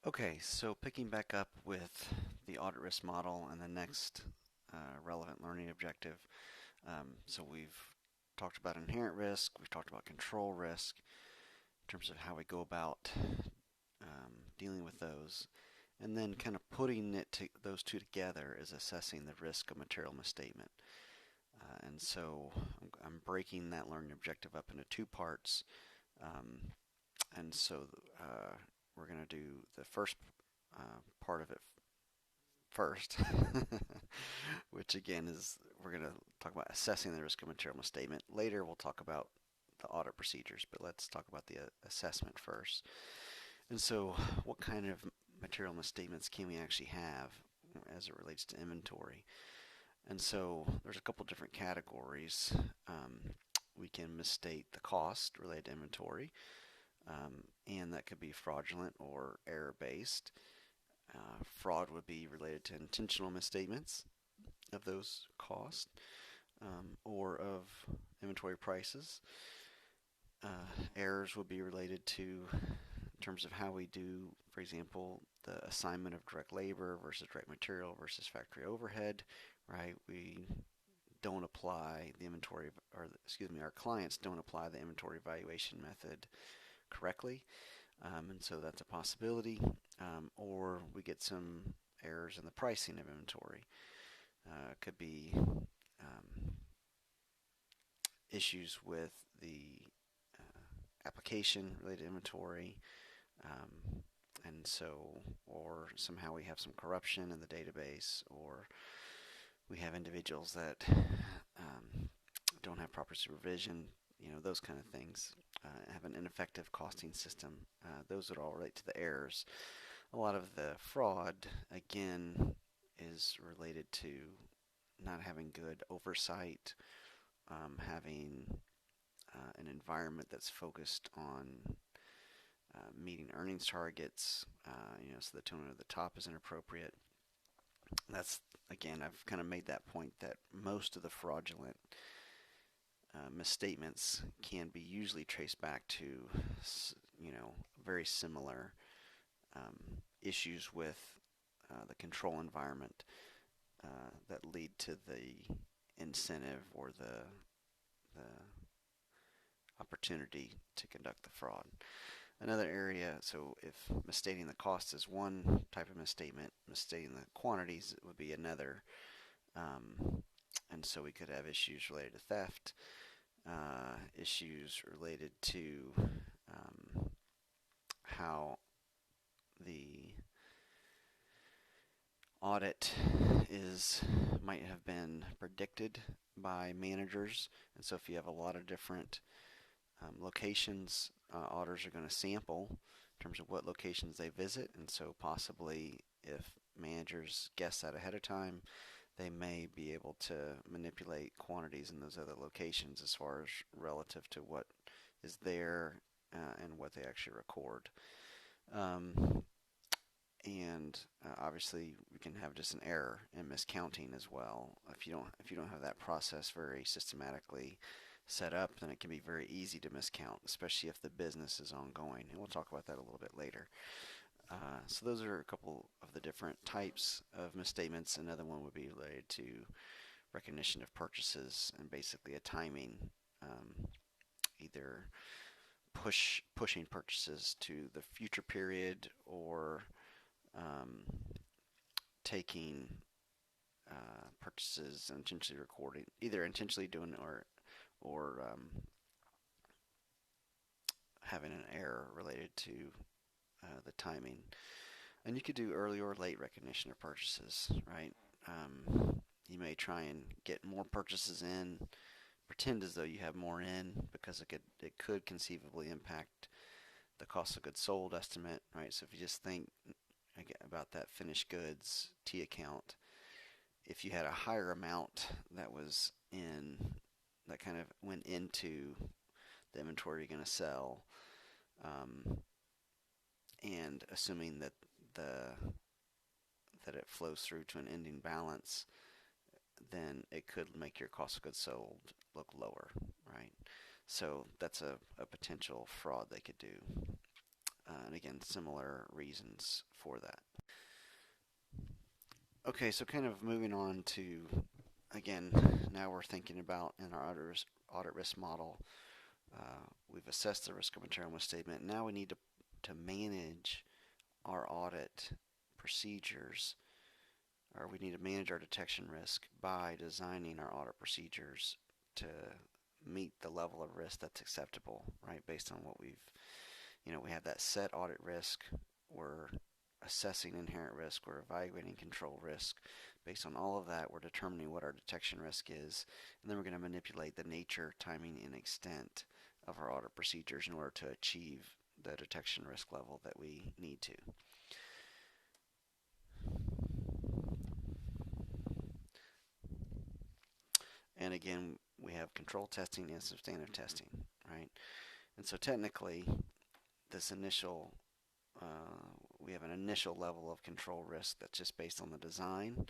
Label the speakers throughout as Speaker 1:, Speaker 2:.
Speaker 1: Okay, so picking back up with the audit risk model and the next relevant learning objective. So we've talked about inherent risk, we've talked about control risk in terms of how we go about dealing with those, and then kind of putting those two together is assessing the risk of material misstatement. And so I'm breaking that learning objective up into two parts. Um, and so uh, we're going to do the first part of it first, which again is we're going to talk about assessing the risk of material misstatement. Later, we'll talk about the audit procedures, but let's talk about the assessment first. And so, what kind of material misstatements can we actually have as it relates to inventory? And so, there's a couple different categories. We can misstate the cost related to inventory, and that could be fraudulent or error based. Fraud would be related to intentional misstatements of those costs or of inventory prices. Errors would be related to in terms of how we do, for example, the assignment of direct labor versus direct material versus factory overhead, right? We don't apply the inventory, or excuse me, our clients don't apply the inventory valuation method correctly, and so that's a possibility. Or we get some errors in the pricing of inventory. It could be issues with the application related inventory, um, and so, or somehow we have some corruption in the database, or we have individuals that don't have proper supervision, those kind of things. Have an ineffective costing system. Those would all relate to the errors. A lot of the fraud, again, is related to not having good oversight, having an environment that's focused on meeting earnings targets, so the tone at the top is inappropriate. That's, again, I've kind of made that point that most of the fraudulent misstatements can be usually traced back to, very similar issues with the control environment that lead to the incentive or the opportunity to conduct the fraud. Another area, so if misstating the cost is one type of misstatement, misstating the quantities would be another. And so we could have issues related to theft, issues related to how the audit is might have been predicted by managers. And so if you have a lot of different locations, auditors are going to sample in terms of what locations they visit, and so possibly if managers guess that ahead of time, they may be able to manipulate quantities in those other locations as far as relative to what is there and what they actually record. Um, and obviously we can have just an error in miscounting as well. If you don't have that process very systematically set up, then it can be very easy to miscount, especially if the business is ongoing. And we'll talk about that a little bit later. So those are a couple of the different types of misstatements. Another one would be related to recognition of purchases and basically a timing, either pushing purchases to the future period or um, taking purchases and intentionally recording, either intentionally doing or having an error related to the timing. And you could do early or late recognition of purchases, right? You may try and get more purchases in, pretend as though you have more in because it could conceivably impact the cost of goods sold estimate, right? So if you just think about that finished goods T account, if you had a higher amount that was in that kind of went into the inventory you're going to sell, um, and assuming the that it flows through to an ending balance, then it could make your cost of goods sold look lower, right? So that's a potential fraud they could do. and again, similar reasons for that. Okay, so kind of moving on to, again, now we're thinking about in our audit risk model, we've assessed the risk of material misstatement. Now we need to manage our audit procedures, or we need to manage our detection risk by designing our audit procedures to meet the level of risk that's acceptable, right? Based on what we have that set audit risk. We're assessing inherent risk. We're evaluating control risk. Based on all of that, we're determining what our detection risk is, and then we're going to manipulate the nature, timing, and extent of our audit procedures in order to achieve the detection risk level that we need to. And again, we have control testing and substantive testing, right? And so technically, this initial, we have an initial level of control risk that's just based on the design.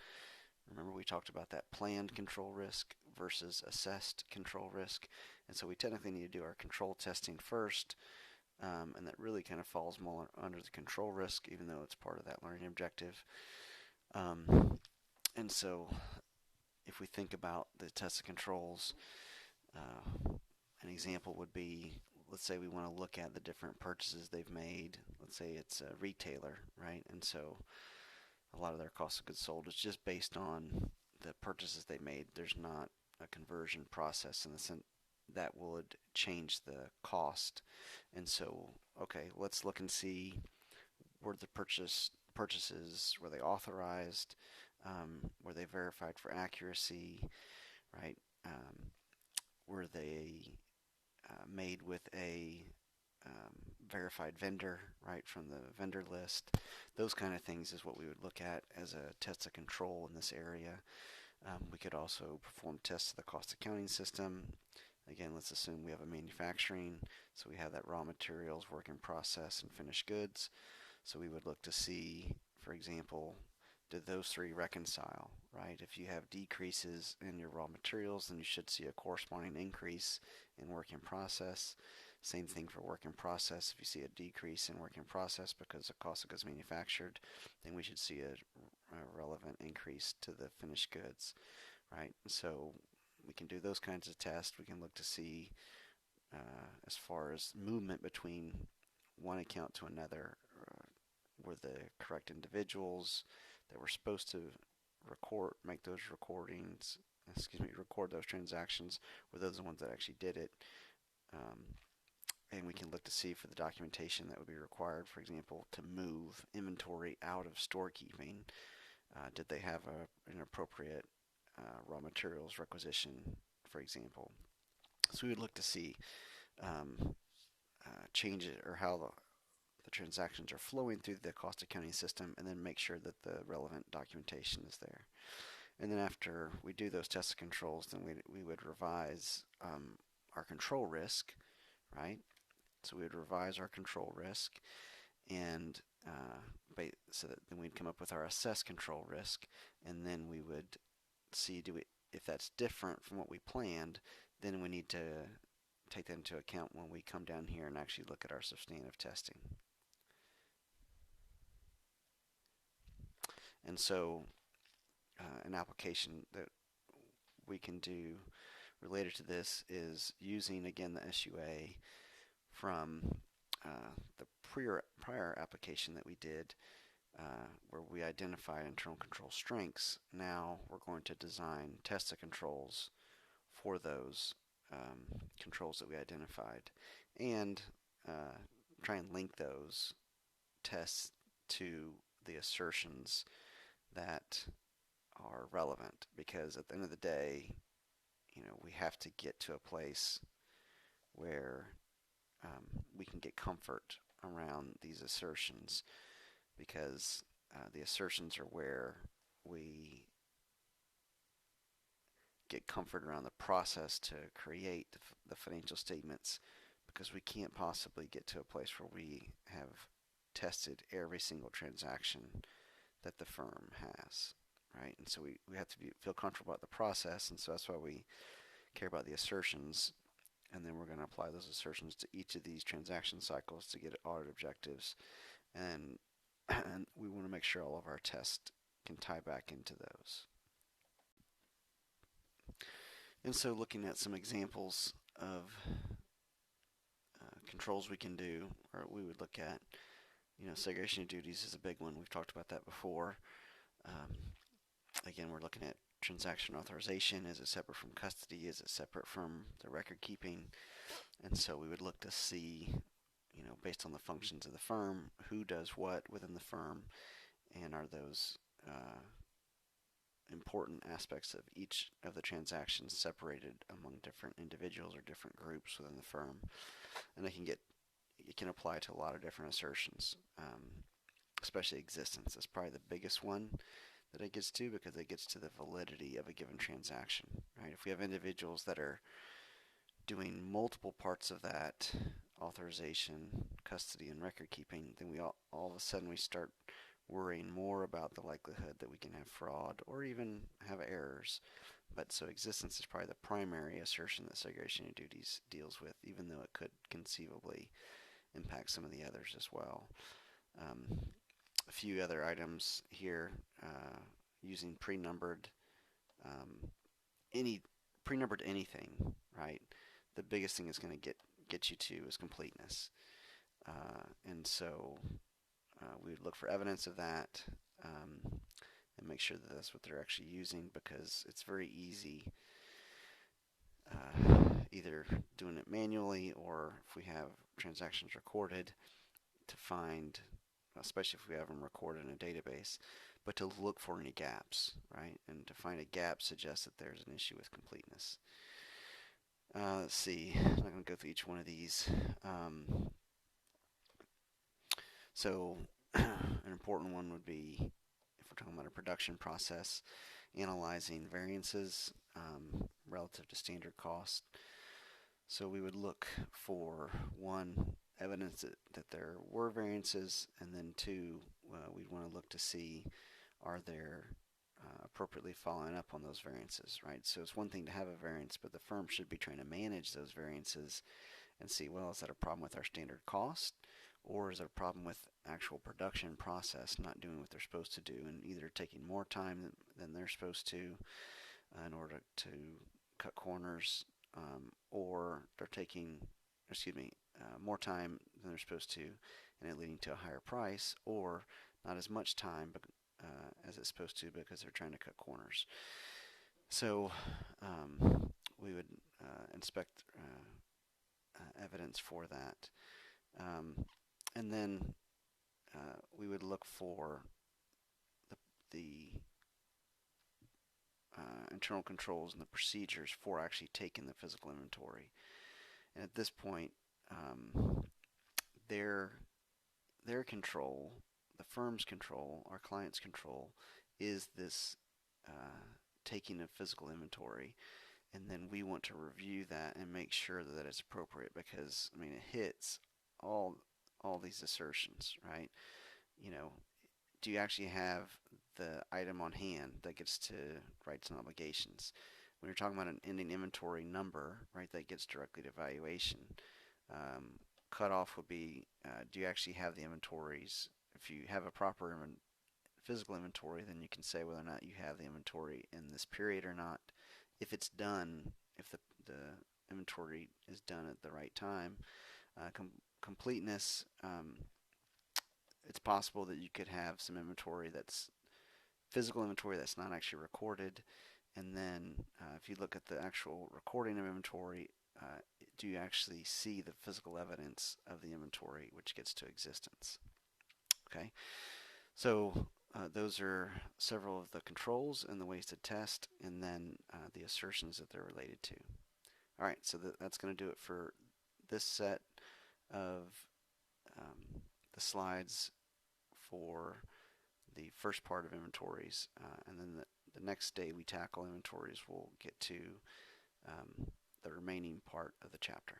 Speaker 1: Remember, we talked about that planned control risk versus assessed control risk. And so we technically need to do our control testing first, and that really kind of falls more under the control risk, even though it's part of that learning objective. And so if we think about the test of controls, an example would be, let's say we want to look at the different purchases they've made. Let's say it's a retailer, right? And so a lot of their cost of goods sold is just based on the purchases they made. There's not a conversion process in the sense that would change the cost. And so, okay, let's look and see, were the purchases, were they authorized? Were they verified for accuracy, right? Were they made with a verified vendor, right, from the vendor list? Those kind of things is what we would look at as a test of control in this area. We could also perform tests of the cost accounting system. Again, let's assume we have a manufacturing, so we have that raw materials, work in process, and finished goods. So we would look to see, for example, did those three reconcile, right? If you have decreases in your raw materials, then you should see a corresponding increase in work in process. Same thing for work in process. If you see a decrease in work in process because the cost of goods manufactured, then we should see a relevant increase to the finished goods, right? So we can do those kinds of tests. We can look to see as far as movement between one account to another, were the correct individuals that were supposed to make those recordings, record those transactions, were those the ones that actually did it? Um, and we can look to see for the documentation that would be required, for example, to move inventory out of storekeeping. Did they have an appropriate raw materials requisition, for example? So we would look to see changes or how the transactions are flowing through the cost accounting system, and then make sure that the relevant documentation is there. And then after we do those test controls, then we would revise our control risk, right? So we would revise our control risk, and so that then we'd come up with our assessed control risk, and then we would see if that's different from what we planned, then we need to take that into account when we come down here and actually look at our substantive testing. And so an application that we can do related to this is using, again, the SUA from the prior application that we did, where we identify internal control strengths. Now we're going to design test of controls for those controls that we identified, and try and link those tests to the assertions that are relevant, because at the end of the day, we have to get to a place where we can get comfort around these assertions, because the assertions are where we get comfort around the process to create the financial statements, because we can't possibly get to a place where we have tested every single transaction that the firm has, right? And so we have to feel comfortable about the process, and so that's why we care about the assertions. and then we're going to apply those assertions to each of these transaction cycles to get audit objectives, and, and we want to make sure all of our tests can tie back into those. And so looking at some examples of controls we can do, or we would look at, segregation of duties is a big one. We've talked about that before. Again, we're looking at transaction authorization. Is it separate from custody? Is it separate from the record keeping? And so we would look to see, based on the functions of the firm, who does what within the firm, and are those important aspects of each of the transactions separated among different individuals or different groups within the firm. And it can apply to a lot of different assertions, especially existence. That's probably the biggest one that it gets to, because it gets to the validity of a given transaction, right? If we have individuals that are doing multiple parts of that authorization, custody, and record keeping, then we all of a sudden we start worrying more about the likelihood that we can have fraud or even have errors. But so existence is probably the primary assertion that segregation of duties deals with, even though it could conceivably impact some of the others as well. A few other items here, using pre-numbered, pre-numbered anything, right? The biggest thing it's going to get you to is completeness. And so we would look for evidence of that, and make sure that that's what they're actually using, because it's very easy, either doing it manually or if we have transactions recorded, to find, especially if we have them recorded in a database, but to look for any gaps, right? And to find a gap suggests that there's an issue with completeness. Let's see, I'm not going to go through each one of these. So an important one would be, if we're talking about a production process, analyzing variances relative to standard cost. So we would look for, one, evidence that there were variances, and then two, we'd want to look to see, are there appropriately following up on those variances, right? So it's one thing to have a variance, but the firm should be trying to manage those variances and see, well, is that a problem with our standard cost, or is it a problem with actual production process not doing what they're supposed to do, and either taking more time than they're supposed to in order to cut corners, or they're taking, more time than they're supposed to, and it leading to a higher price, or not as much time as it's supposed to because they're trying to cut corners. So we would inspect evidence for that. And then we would look for the internal controls and the procedures for actually taking the physical inventory. And at this point, their control, the firm's control, our client's control, is this taking of physical inventory. And then we want to review that and make sure that it's appropriate, because it hits all these assertions, right? Do you actually have the item on hand that gets to rights and obligations? When you're talking about an ending inventory number, right, that gets directly to valuation. Cutoff would be, do you actually have the inventories? If you have a proper physical inventory, then you can say whether or not you have the inventory in this period or not. If it's done, if the inventory is done at the right time. Completeness, it's possible that you could have some inventory that's physical inventory that's not actually recorded, and then if you look at the actual recording of inventory, do you actually see the physical evidence of the inventory, which gets to existence? Okay, so those are several of the controls and the ways to test, and then the assertions that they're related to. All right, so that's going to do it for this set of the slides for the first part of inventories, and then the next day we tackle inventories, we'll get to the remaining part of the chapter.